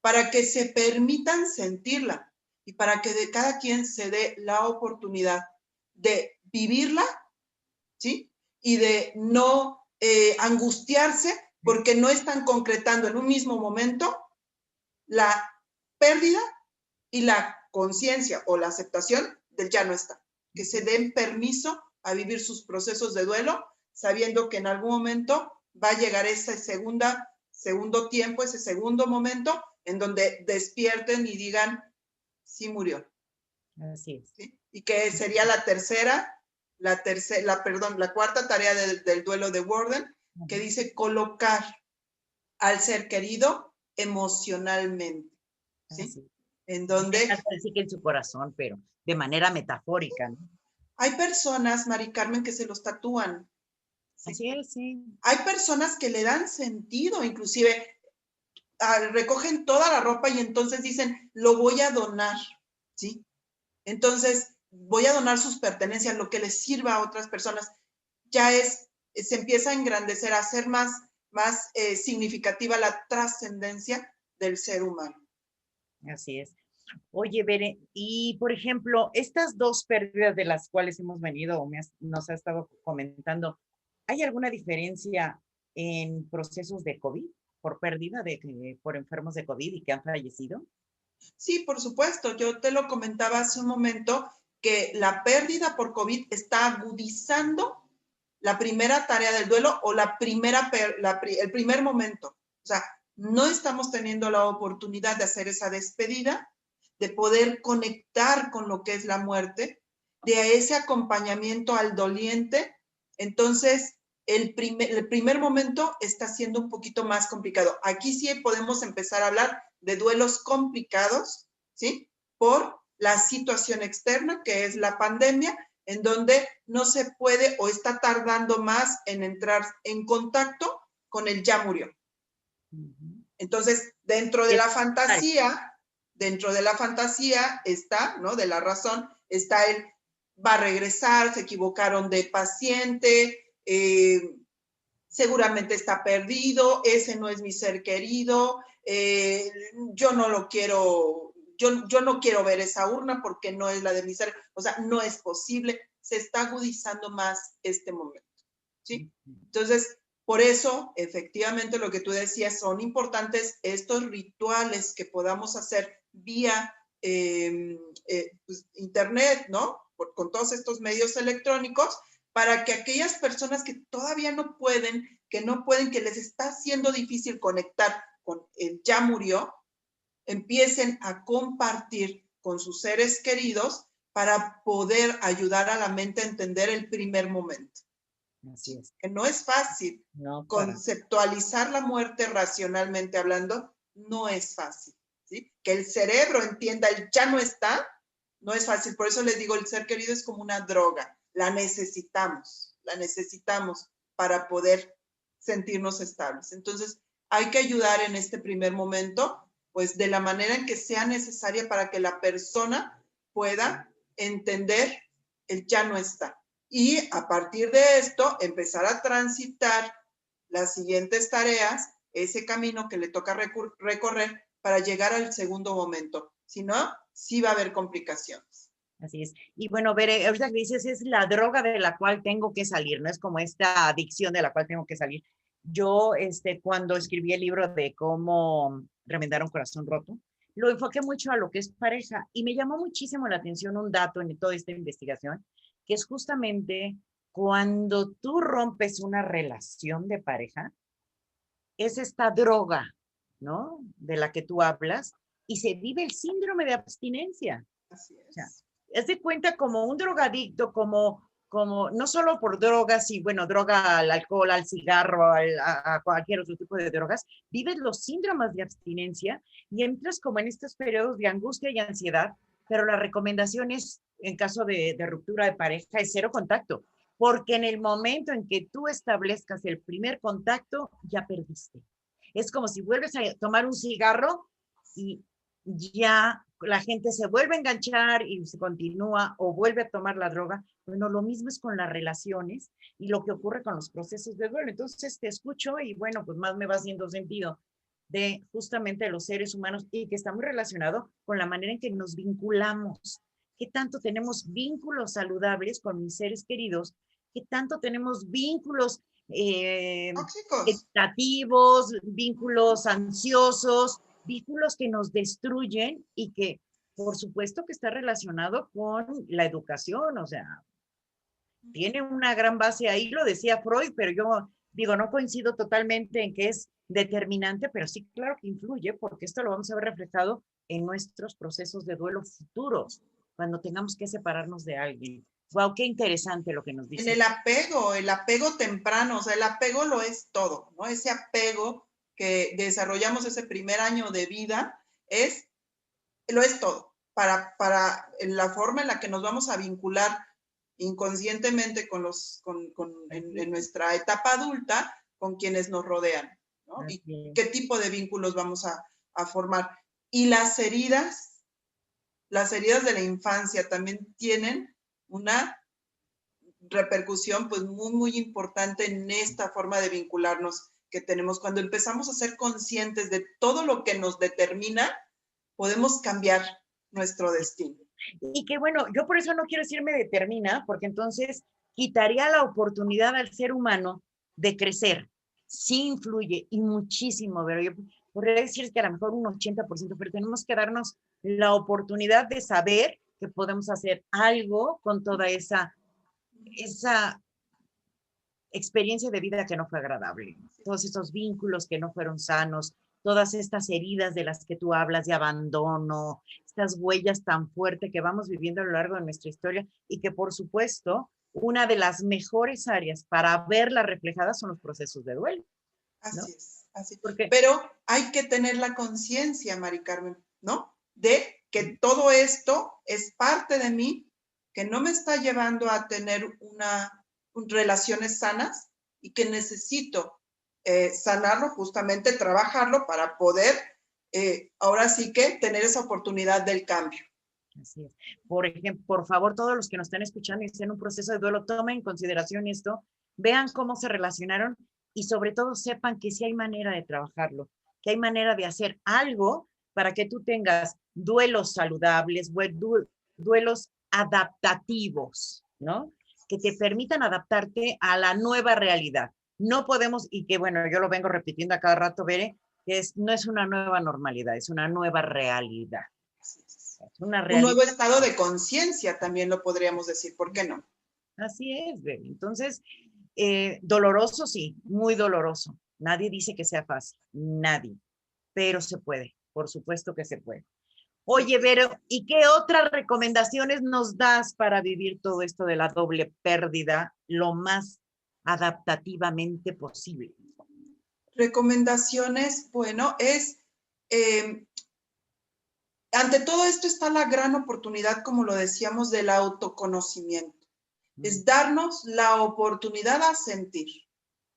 para que se permitan sentirla y para que de cada quien se dé la oportunidad de vivirla, ¿sí? Y de no angustiarse porque no están concretando en un mismo momento la pérdida y la conciencia o la aceptación del ya no está. Que se den permiso a vivir sus procesos de duelo, sabiendo que en algún momento va a llegar ese segundo tiempo, ese segundo momento en donde despierten y digan, sí murió. Así es. ¿Sí? Y que sería la cuarta tarea del duelo de Worden, que dice colocar al ser querido emocionalmente. ¿Sí? Así. En donde Sí que en su corazón, pero de manera metafórica, ¿no? hay personas, Mari Carmen, que se los tatúan. ¿Sí? Así es, sí. Hay personas que le dan sentido, inclusive recogen toda la ropa y entonces dicen, lo voy a donar, ¿sí? Entonces, voy a donar sus pertenencias, lo que les sirva a otras personas. Ya se empieza a engrandecer, a hacer más significativa la trascendencia del ser humano. Así es. Oye, Bere, y por ejemplo, estas dos pérdidas de las cuales hemos venido o nos ha estado comentando, ¿hay alguna diferencia en procesos de COVID por pérdida por enfermos de COVID y que han fallecido? Sí, por supuesto. Yo te lo comentaba hace un momento que la pérdida por COVID está agudizando la primera tarea del duelo o el primer momento. O sea, no estamos teniendo la oportunidad de hacer esa despedida, de poder conectar con lo que es la muerte, de ese acompañamiento al doliente. Entonces, el primer momento está siendo un poquito más complicado. Aquí sí podemos empezar a hablar de duelos complicados, ¿sí? Por la situación externa, que es la pandemia, en donde no se puede o está tardando más en entrar en contacto con el ya murió. Entonces, dentro de la fantasía está, ¿no? De la razón, está el va a regresar, se equivocaron de paciente, seguramente está perdido, ese no es mi ser querido, yo no lo quiero, yo no quiero ver esa urna porque no es la de mi ser, o sea, no es posible, se está agudizando más este momento, ¿sí? Entonces, por eso, efectivamente, lo que tú decías, son importantes estos rituales que podamos hacer vía pues, internet, ¿no? Con todos estos medios electrónicos, para que aquellas personas que todavía no pueden, que les está haciendo difícil conectar con el ya murió, empiecen a compartir con sus seres queridos para poder ayudar a la mente a entender el primer momento. Así es. Que no es fácil. No, conceptualizar la muerte racionalmente hablando no es fácil. ¿Sí? Que el cerebro entienda el ya no está, no es fácil. Por eso les digo, el ser querido es como una droga. La necesitamos para poder sentirnos estables. Entonces, hay que ayudar en este primer momento, pues de la manera en que sea necesaria para que la persona pueda entender el ya no está. Y a partir de esto, empezar a transitar las siguientes tareas, ese camino que le toca recorrer para llegar al segundo momento. Si no, sí va a haber complicaciones. Así es. Y bueno, Bere, ahorita que dices, es la droga de la cual tengo que salir, no es como esta adicción de la cual tengo que salir. Yo, cuando escribí el libro de cómo remendar un corazón roto, lo enfoqué mucho a lo que es pareja y me llamó muchísimo la atención un dato en toda esta investigación, que es justamente cuando tú rompes una relación de pareja, es esta droga, ¿no? De la que tú hablas y se vive el síndrome de abstinencia. Así es. O sea, es de cuenta como un drogadicto, como no solo por drogas y bueno, droga al alcohol, al cigarro, a cualquier otro tipo de drogas, vives los síndromes de abstinencia y entras como en estos periodos de angustia y ansiedad, pero la recomendación es, en caso de ruptura de pareja, es cero contacto, porque en el momento en que tú establezcas el primer contacto, ya perdiste. Es como si vuelves a tomar un cigarro y ya la gente se vuelve a enganchar y se continúa o vuelve a tomar la droga. Bueno, lo mismo es con las relaciones y lo que ocurre con los procesos de duelo. Entonces te escucho y bueno, pues más me va haciendo sentido de justamente los seres humanos y que está muy relacionado con la manera en que nos vinculamos, qué tanto tenemos vínculos saludables con mis seres queridos, qué tanto tenemos vínculos Tóxicos. expectativos, vínculos ansiosos, vínculos que nos destruyen y que, por supuesto, que está relacionado con la educación, o sea, tiene una gran base ahí, lo decía Freud, pero yo digo, no coincido totalmente en que es determinante, pero sí, claro que influye, porque esto lo vamos a ver reflejado en nuestros procesos de duelo futuros, cuando tengamos que separarnos de alguien. Wow, qué interesante lo que nos En dice. el apego temprano, o sea, el apego lo es todo, ¿no? Ese apego que desarrollamos ese primer año de vida lo es todo para la forma en la que nos vamos a vincular inconscientemente en nuestra etapa adulta con quienes nos rodean, ¿no? Y qué tipo de vínculos vamos a formar. Y las heridas de la infancia también tienen una repercusión pues muy, muy importante en esta forma de vincularnos que tenemos. Cuando empezamos a ser conscientes de todo lo que nos determina, podemos cambiar nuestro destino. Y que bueno, yo por eso no quiero decir me determina, porque entonces quitaría la oportunidad al ser humano de crecer. Sí influye y muchísimo, pero yo podría decir que a lo mejor un 80%, pero tenemos que darnos la oportunidad de saber que podemos hacer algo con toda esa experiencia de vida que no fue agradable, todos esos vínculos que no fueron sanos, todas estas heridas de las que tú hablas de abandono, estas huellas tan fuertes que vamos viviendo a lo largo de nuestra historia y que por supuesto una de las mejores áreas para verla reflejada son los procesos de duelo, ¿no? Así es, así. Porque Pero hay que tener la conciencia, Mari Carmen, ¿no? De que todo esto es parte de mí, que no me está llevando a tener relaciones sanas y que necesito sanarlo, justamente trabajarlo para poder ahora sí que tener esa oportunidad del cambio. Así es. Por ejemplo, por favor, todos los que nos están escuchando y estén en un proceso de duelo, tomen en consideración esto, vean cómo se relacionaron y sobre todo sepan que sí hay manera de trabajarlo, que hay manera de hacer algo para que tú tengas duelos saludables, duelos adaptativos, ¿no? Que te permitan adaptarte a la nueva realidad. No podemos, y que bueno, yo lo vengo repitiendo a cada rato, Bere, que no es una nueva normalidad, es una nueva realidad. Una un realidad. nuevo estado de conciencia, también lo podríamos decir, ¿por qué no? Así es, Bere. Entonces, doloroso, sí, muy doloroso. Nadie dice que sea fácil, nadie, pero se puede, por supuesto que se puede. Oye, Vero, ¿y qué otras recomendaciones nos das para vivir todo esto de la doble pérdida lo más adaptativamente posible? Recomendaciones, bueno, ante todo esto está la gran oportunidad, como lo decíamos, del autoconocimiento. Es darnos la oportunidad a sentir,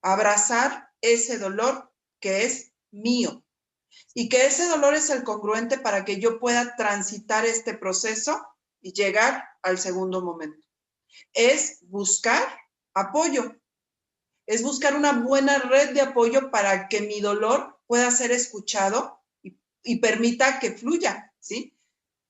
abrazar ese dolor que es mío y que ese dolor es el congruente para que yo pueda transitar este proceso y llegar al segundo momento. Es buscar apoyo, es buscar una buena red de apoyo para que mi dolor pueda ser escuchado y permita que fluya, ¿sí?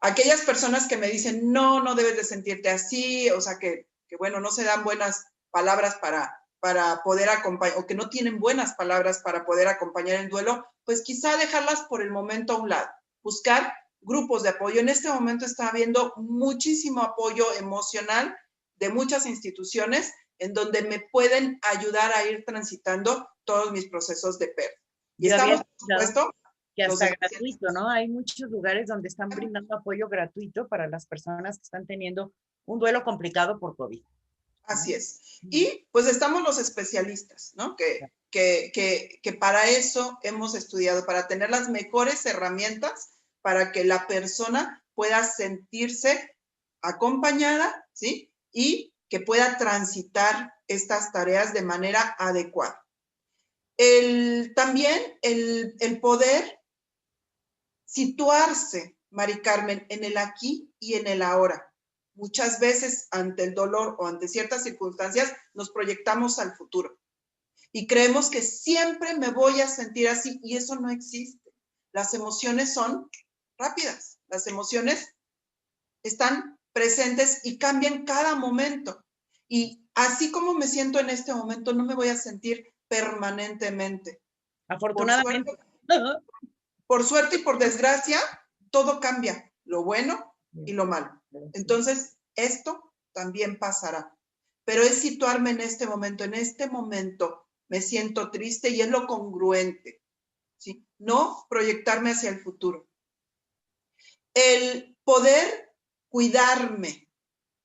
Aquellas personas que me dicen, no, no debes de sentirte así, o sea, que bueno, no se dan buenas palabras para poder acompañar, o que no tienen buenas palabras para poder acompañar el duelo, pues quizá dejarlas por el momento a un lado, buscar grupos de apoyo. En este momento está habiendo muchísimo apoyo emocional de muchas instituciones en donde me pueden ayudar a ir transitando todos mis procesos de pérdida. Y Yo había estamos, por escuchado supuesto, que hasta gratuito, ¿no? Hay muchos lugares donde están brindando apoyo gratuito para las personas que están teniendo un duelo complicado por COVID. Así es. Y pues estamos los especialistas, ¿no? Que para eso hemos estudiado, para tener las mejores herramientas para que la persona pueda sentirse acompañada, ¿sí? Y que pueda transitar estas tareas de manera adecuada. También el poder situarse, Mari Carmen, en el aquí y en el ahora. Muchas veces ante el dolor o ante ciertas circunstancias nos proyectamos al futuro y creemos que siempre me voy a sentir así y eso no existe. Las emociones son rápidas, las emociones están presentes y cambian cada momento. Y así como me siento en este momento, no me voy a sentir permanentemente. Afortunadamente. Por suerte y por desgracia, todo cambia, lo bueno y lo malo. Entonces, esto también pasará. Pero es situarme en este momento me siento triste y es lo congruente, ¿sí? No proyectarme hacia el futuro. El poder cuidarme,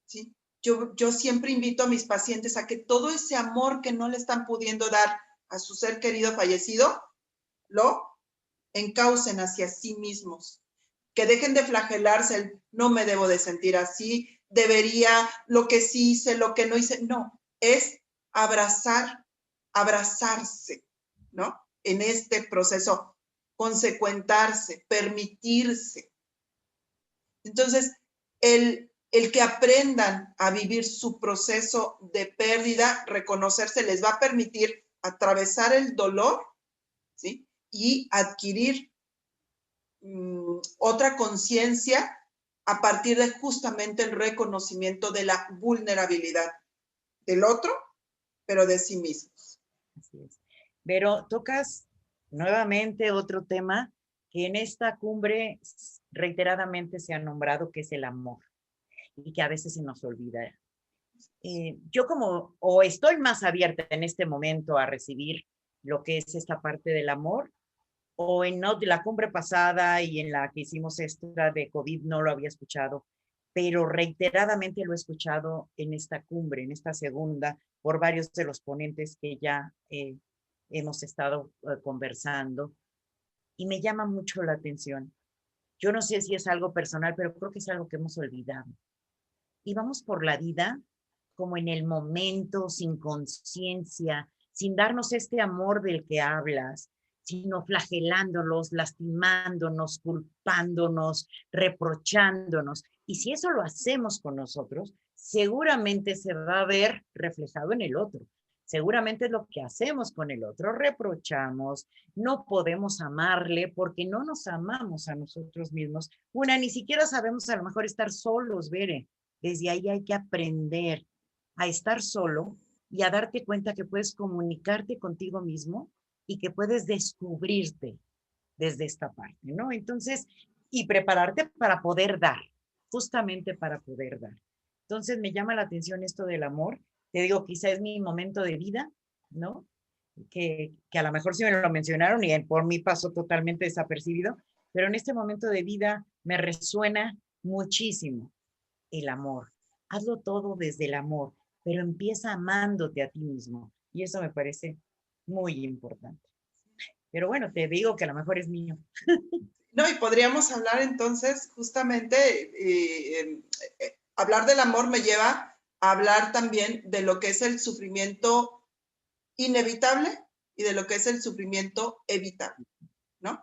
¿sí? Yo siempre invito a mis pacientes a que todo ese amor que no le están pudiendo dar a su ser querido fallecido, lo encaucen hacia sí mismos. Que dejen de flagelarse, no me debo de sentir así, debería, lo que sí hice, lo que no hice. No, es abrazarse, ¿no? En este proceso, consecuentarse, permitirse. Entonces, el que aprendan a vivir su proceso de pérdida, reconocerse, les va a permitir atravesar el dolor, ¿sí? Y adquirir otra conciencia a partir de justamente el reconocimiento de la vulnerabilidad del otro, pero de sí mismos. Así es. Pero tocas nuevamente otro tema que en esta cumbre reiteradamente se ha nombrado, que es el amor, y que a veces se nos olvida. Yo como, o estoy más abierta en este momento a recibir lo que es esta parte del amor, o en la cumbre pasada y en la que hicimos esta de COVID no lo había escuchado, pero reiteradamente lo he escuchado en esta cumbre, en esta segunda, por varios de los ponentes que ya hemos estado conversando, y me llama mucho la atención. Yo no sé si es algo personal, pero creo que es algo que hemos olvidado. Y vamos por la vida como en el momento, sin conciencia, sin darnos este amor del que hablas, sino flagelándolos, lastimándonos, culpándonos, reprochándonos. Y si eso lo hacemos con nosotros, seguramente se va a ver reflejado en el otro. Seguramente es lo que hacemos con el otro, reprochamos, no podemos amarle porque no nos amamos a nosotros mismos. Una, ni siquiera sabemos a lo mejor estar solos, Bere. Desde ahí hay que aprender a estar solo y a darte cuenta que puedes comunicarte contigo mismo y que puedes descubrirte desde esta parte, ¿no? Entonces, y prepararte para poder dar, justamente para poder dar. Entonces, me llama la atención esto del amor. Te digo, quizá es mi momento de vida, ¿no? Que a lo mejor sí me lo mencionaron y por mí pasó totalmente desapercibido, pero en este momento de vida me resuena muchísimo el amor. Hazlo todo desde el amor, pero empieza amándote a ti mismo. Y eso me parece muy importante. Pero bueno, te digo que a lo mejor es mío. No, y podríamos hablar entonces, justamente, hablar del amor me lleva a hablar también de lo que es el sufrimiento inevitable y de lo que es el sufrimiento evitable, ¿no?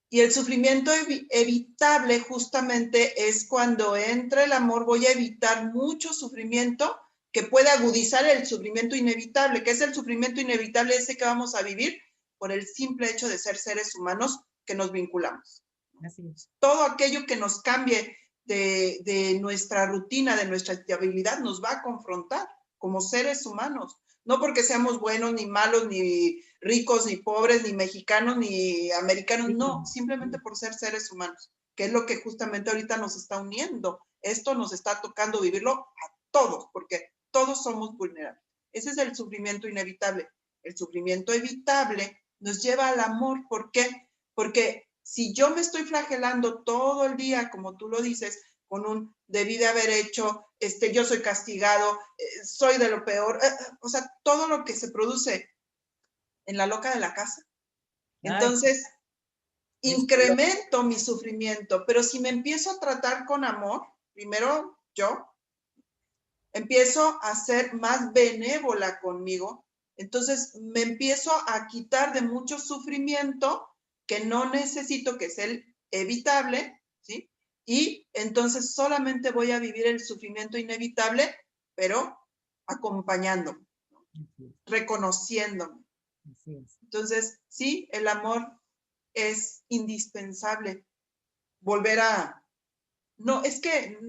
Y el sufrimiento evitable justamente es cuando entra el amor, voy a evitar mucho sufrimiento que puede agudizar el sufrimiento inevitable, que es el sufrimiento inevitable ese que vamos a vivir por el simple hecho de ser seres humanos que nos vinculamos. Así es. Todo aquello que nos cambie de nuestra rutina, de nuestra estabilidad, nos va a confrontar como seres humanos. No porque seamos buenos, ni malos, ni ricos, ni pobres, ni mexicanos, ni americanos, no, simplemente por ser seres humanos, que es lo que justamente ahorita nos está uniendo. Esto nos está tocando vivirlo a todos, porque todos somos vulnerables. Ese es el sufrimiento inevitable. El sufrimiento evitable nos lleva al amor. ¿Por qué? Porque si yo me estoy flagelando todo el día, como tú lo dices, con un debí de haber hecho, yo soy castigado, soy de lo peor, o sea, todo lo que se produce en la loca de la casa. Entonces, incremento mi sufrimiento, pero si me empiezo a tratar con amor, primero yo, empiezo a ser más benévola conmigo, entonces me empiezo a quitar de mucho sufrimiento que no necesito, que es el evitable, ¿sí? Y entonces solamente voy a vivir el sufrimiento inevitable, pero acompañándome, reconociéndome. Entonces, sí, el amor es indispensable. Volver a no es que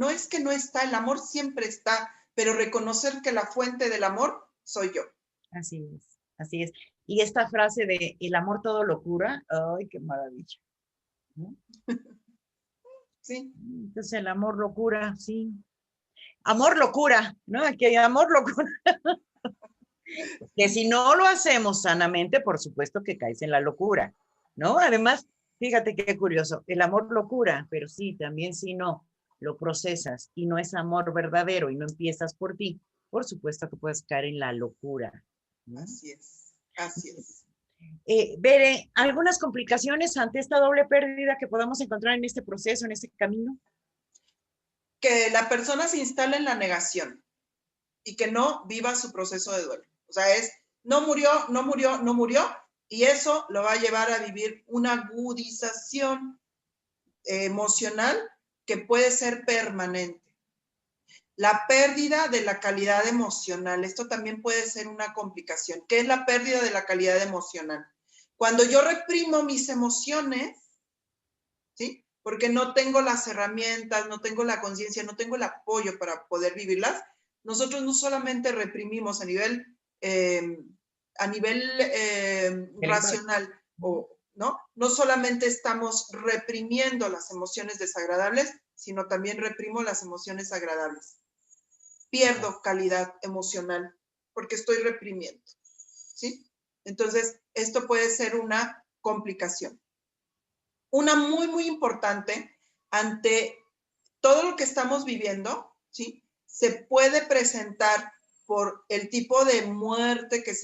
no está, el amor siempre está, pero reconocer que la fuente del amor soy yo. Así es, así es. Y esta frase de el amor todo lo cura, ay, qué maravilla, ¿no? Sí, Entonces el amor lo cura, sí. Amor locura, ¿no? Que amor locura. Que si no lo hacemos sanamente, por supuesto que caes en la locura, ¿no? Además, fíjate qué curioso, el amor locura, pero sí, también si no lo procesas y no es amor verdadero y no empiezas por ti, por supuesto que puedes caer en la locura, ¿no? así es, así es. Bere, ¿algunas complicaciones ante esta doble pérdida que podamos encontrar en este proceso, en este camino? Que la persona se instale en la negación y que no viva su proceso de duelo. O sea, es no murió, no murió, no murió, y eso lo va a llevar a vivir una agudización emocional que puede ser permanente. La pérdida de la calidad emocional, esto también puede ser una complicación. ¿Qué es la pérdida de la calidad emocional? Cuando yo reprimo mis emociones, ¿sí? Porque no tengo las herramientas, no tengo la conciencia, no tengo el apoyo para poder vivirlas, nosotros no solamente reprimimos a nivel racional, o, ¿no? No solamente estamos reprimiendo las emociones desagradables, sino también reprimo las emociones agradables. Pierdo calidad emocional porque estoy reprimiendo, ¿sí? Entonces, esto puede ser una complicación. Una muy, muy importante ante todo lo que estamos viviendo, ¿sí? Se puede presentar por el tipo de muerte que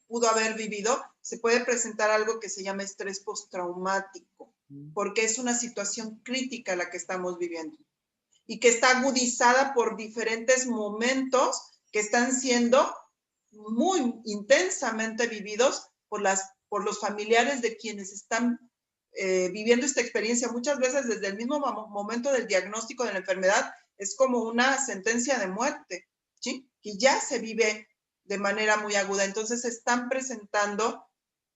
pudo haber vivido, se puede presentar algo que se llama estrés postraumático, porque es una situación crítica la que estamos viviendo y que está agudizada por diferentes momentos que están siendo muy intensamente vividos por los familiares de quienes están viviendo esta experiencia. Muchas veces desde el mismo momento del diagnóstico de la enfermedad es como una sentencia de muerte, ¿sí? Que ya se vive de manera muy aguda. Entonces están presentando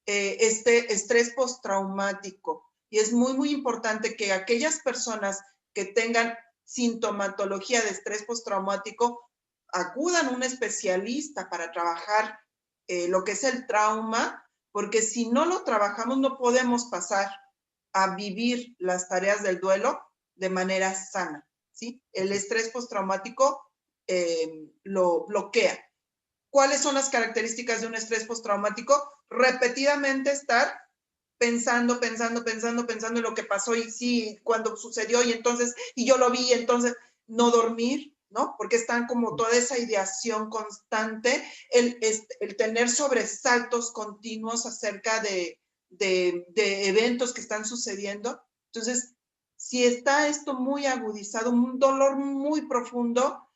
este estrés postraumático. Y es muy, muy importante que aquellas personas que tengan sintomatología de estrés postraumático acudan a un especialista para trabajar lo que es el trauma, porque si no lo trabajamos no podemos pasar a vivir las tareas del duelo de manera sana, ¿sí? El estrés postraumático lo bloquea. ¿Cuáles son las características de un estrés postraumático? Repetidamente estar pensando en lo que pasó y sí, cuando sucedió y entonces, y yo lo vi, y entonces no dormir, ¿no? Porque están como toda esa ideación constante, el tener sobresaltos continuos acerca de eventos que están sucediendo. Entonces, si está esto muy agudizado, un dolor muy profundo,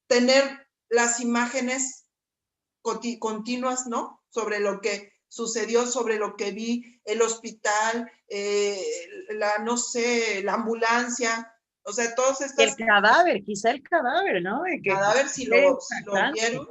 tener las imágenes continuas, ¿no? Sobre lo que sucedió, sobre lo que vi, el hospital, no sé, la ambulancia, o sea, todas El estas cadáver, quizá el cadáver, ¿no? De que cadáveres, si fue si lo impactante. vieron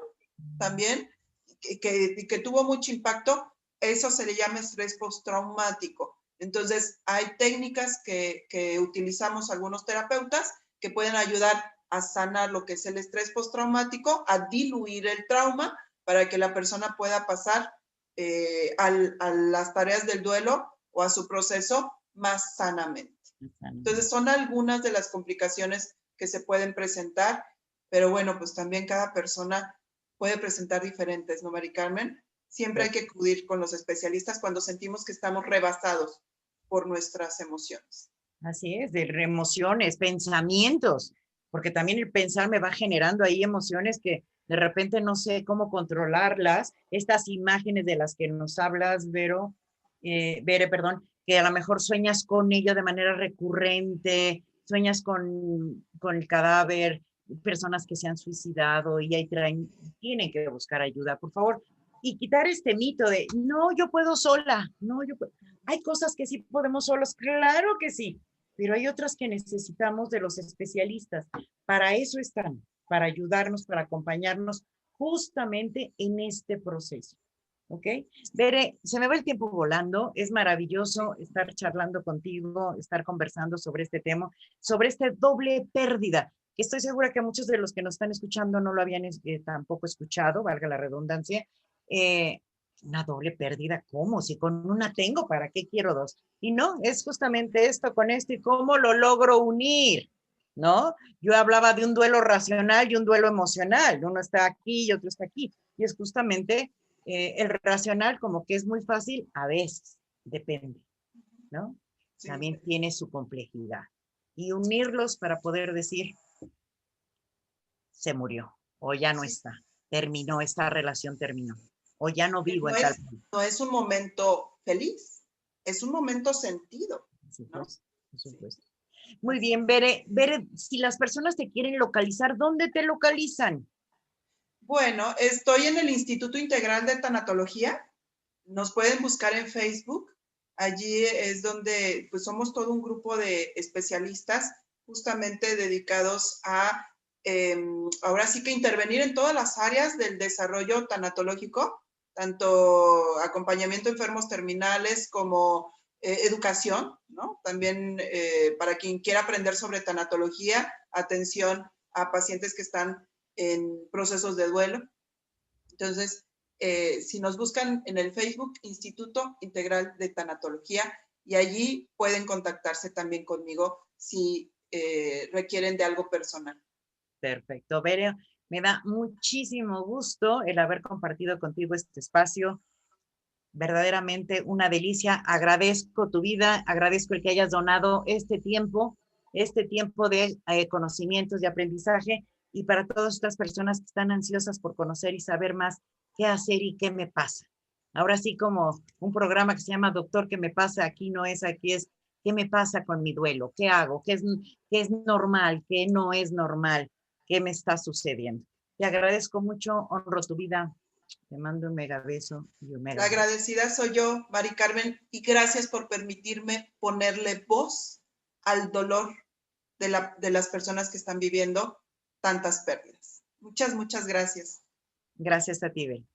también, que tuvo mucho impacto, eso se le llama estrés postraumático. Entonces, hay técnicas que utilizamos algunos terapeutas que pueden ayudar a sanar lo que es el estrés postraumático, a diluir el trauma para que la persona pueda pasar a las tareas del duelo o a su proceso más sanamente. Entonces, son algunas de las complicaciones que se pueden presentar, pero bueno, pues también cada persona puede presentar diferentes, ¿no, Mari Carmen? Siempre hay que acudir con los especialistas cuando sentimos que estamos rebasados por nuestras emociones. Así es, de emociones, pensamientos, porque también el pensar me va generando ahí emociones que de repente no sé cómo controlarlas. Estas imágenes de las que nos hablas, Bere, perdón, que a lo mejor sueñas con ello de manera recurrente, sueñas con el cadáver, personas que se han suicidado y ahí tienen que buscar ayuda, por favor. Y quitar este mito de, no, yo puedo sola, no, yo puedo. Hay cosas que sí podemos solos, claro que sí, pero hay otras que necesitamos de los especialistas. Para eso están, para ayudarnos, para acompañarnos justamente en este proceso. ¿Ok? Bere, se me va el tiempo volando. Es maravilloso estar charlando contigo, estar conversando sobre este tema, sobre esta doble pérdida, que estoy segura que muchos de los que nos están escuchando no lo habían tampoco escuchado, valga la redundancia. Eh, una doble pérdida, ¿cómo? Si con una tengo, ¿para qué quiero dos? Y no, es justamente esto con esto y cómo lo logro unir, ¿no? Yo hablaba de un duelo racional y un duelo emocional. Uno está aquí y otro está aquí. Y es justamente el racional como que es muy fácil, a veces, depende, ¿no? Sí, También tiene su complejidad. Y unirlos para poder decir, se murió, o ya no sí. está, terminó, esta relación terminó, o ya no Que vivo en tal punto. no es un momento feliz, es un momento sentido, Por ¿no? supuesto, por Sí. supuesto. Muy bien, Bere, Bere, si las personas te quieren localizar, ¿dónde te localizan? Bueno, estoy en el Instituto Integral de Tanatología. Nos pueden buscar en Facebook. Allí es donde pues, somos todo un grupo de especialistas justamente dedicados a, ahora sí que intervenir en todas las áreas del desarrollo tanatológico, tanto acompañamiento a enfermos terminales como educación, ¿no? También para quien quiera aprender sobre tanatología, atención a pacientes que están en procesos de duelo. Entonces, si nos buscan en el Facebook, Instituto Integral de Tanatología, y allí pueden contactarse también conmigo si requieren de algo personal. Perfecto, Bere, me da muchísimo gusto el haber compartido contigo este espacio. Verdaderamente una delicia. Agradezco tu vida, agradezco el que hayas donado este tiempo de conocimientos, de aprendizaje, y para todas estas personas que están ansiosas por conocer y saber más qué hacer y qué me pasa. Ahora sí, como un programa que se llama Doctor, ¿qué me pasa? Aquí no es, aquí es, ¿qué me pasa con mi duelo? ¿Qué hago? Qué es normal? ¿Qué no es normal? ¿Qué me está sucediendo? Te agradezco mucho, honro tu vida, te mando un mega beso y un La mega abrazo. agradecida soy yo, Mari Carmen, y gracias por permitirme ponerle voz al dolor de las personas que están viviendo tantas pérdidas. Muchas, muchas gracias. Gracias a ti, Bel.